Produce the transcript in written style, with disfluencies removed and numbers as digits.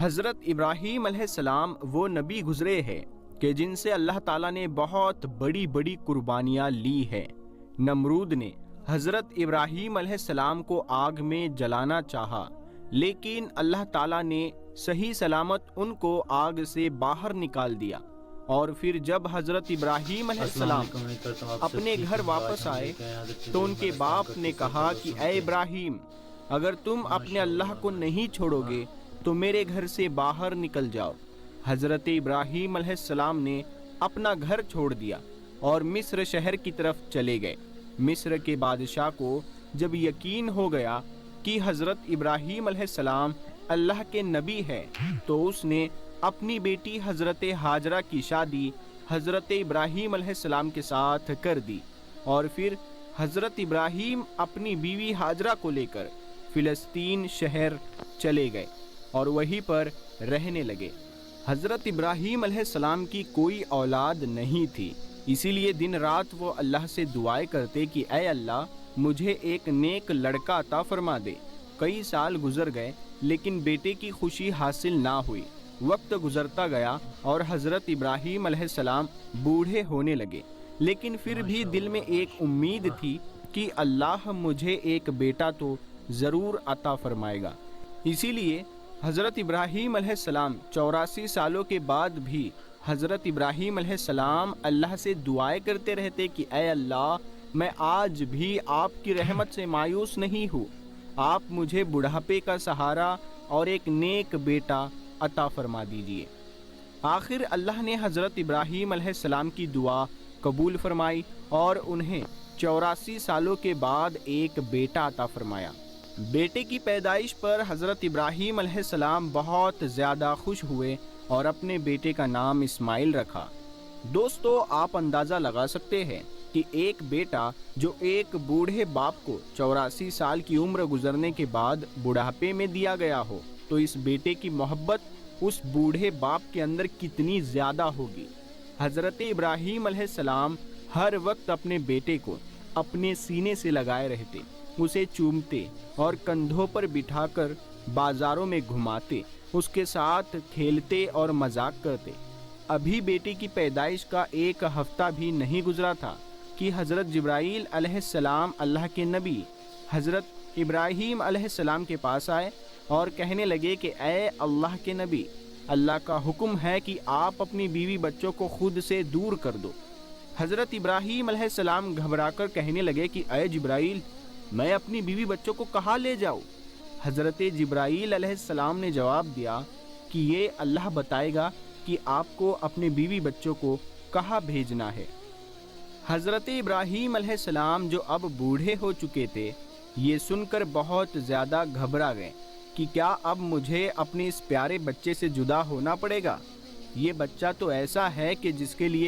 حضرت ابراہیم علیہ السلام وہ نبی گزرے ہیں کہ جن سے اللہ تعالیٰ نے بہت بڑی بڑی قربانیاں لی ہیں۔ نمرود نے حضرت ابراہیم علیہ السلام کو آگ میں جلانا چاہا، لیکن اللہ تعالیٰ نے صحیح سلامت ان کو آگ سے باہر نکال دیا۔ اور پھر جب حضرت ابراہیم علیہ السلام اپنے گھر واپس آئے تو ان کے باپ نے کہا کہ اے ابراہیم، اگر تم اپنے اللہ کو نہیں چھوڑو گے تو میرے گھر سے باہر نکل جاؤ۔ حضرت ابراہیم علیہ السلام نے اپنا گھر چھوڑ دیا اور مصر شہر کی طرف چلے گئے۔ مصر کے بادشاہ کو جب یقین ہو گیا کہ حضرت ابراہیم علیہ السلام اللہ کے نبی ہے تو اس نے اپنی بیٹی حضرت ہاجرہ کی شادی حضرت ابراہیم علیہ السلام کے ساتھ کر دی، اور پھر حضرت ابراہیم اپنی بیوی ہاجرہ کو لے کر فلسطین شہر چلے گئے اور وہیں پر رہنے لگے۔ حضرت ابراہیم علیہ السلام کی کوئی اولاد نہیں تھی، اسی لیے دن رات وہ اللہ سے دعائیں کرتے کہ اے اللہ مجھے ایک نیک لڑکا عطا فرما دے۔ کئی سال گزر گئے لیکن بیٹے کی خوشی حاصل نہ ہوئی۔ وقت گزرتا گیا اور حضرت ابراہیم علیہ السلام بوڑھے ہونے لگے، لیکن پھر بھی دل میں ایک امید تھی کہ اللہ مجھے ایک بیٹا تو ضرور عطا فرمائے گا۔ اسی لیے حضرت ابراہیم علیہ السلام 84 سالوں کے بعد بھی حضرت ابراہیم علیہ السلام اللہ سے دعائیں کرتے رہتے کہ اے اللہ میں آج بھی آپ کی رحمت سے مایوس نہیں ہوں، آپ مجھے بڑھاپے کا سہارا اور ایک نیک بیٹا عطا فرما دیجیے۔ آخر اللہ نے حضرت ابراہیم علیہ السلام کی دعا قبول فرمائی اور انہیں 84 سالوں کے بعد ایک بیٹا عطا فرمایا۔ بیٹے کی پیدائش پر حضرت ابراہیم علیہ السلام بہت زیادہ خوش ہوئے اور اپنے بیٹے کا نام اسماعیل رکھا۔ دوستو، آپ اندازہ لگا سکتے ہیں کہ ایک بیٹا جو ایک بوڑھے باپ کو 84 سال کی عمر گزرنے کے بعد بڑھاپے میں دیا گیا ہو تو اس بیٹے کی محبت اس بوڑھے باپ کے اندر کتنی زیادہ ہوگی۔ حضرت ابراہیم علیہ السلام ہر وقت اپنے بیٹے کو اپنے سینے سے لگائے رہتے، اسے چومتے اور کندھوں پر بٹھا کر بازاروں میں گھماتے، اس کے ساتھ کھیلتے اور مذاق کرتے۔ ابھی بیٹے کی پیدائش کا ایک ہفتہ بھی نہیں گزرا تھا کہ حضرت جبرائیل علیہ السلام اللہ کے نبی حضرت ابراہیم علیہ السلام کے پاس آئے اور کہنے لگے کہ اے اللہ کے نبی، اللہ کا حکم ہے کہ آپ اپنی بیوی بچوں کو خود سے دور کر دو۔ حضرت ابراہیم علیہ السلام گھبرا کر کہنے لگے کہ اے جبرائیل، میں اپنی بیوی بچوں کو کہاں لے جاؤں؟ حضرت جبرائیل علیہ السلام نے جواب دیا کہ یہ اللہ بتائے گا کہ آپ کو اپنے بیوی بچوں کو کہاں بھیجنا ہے۔ حضرت ابراہیم علیہ السلام جو اب بوڑھے ہو چکے تھے، یہ سن کر بہت زیادہ گھبرا گئے کہ کیا اب مجھے اپنے اس پیارے بچے سے جدا ہونا پڑے گا؟ یہ بچہ تو ایسا ہے کہ جس کے لیے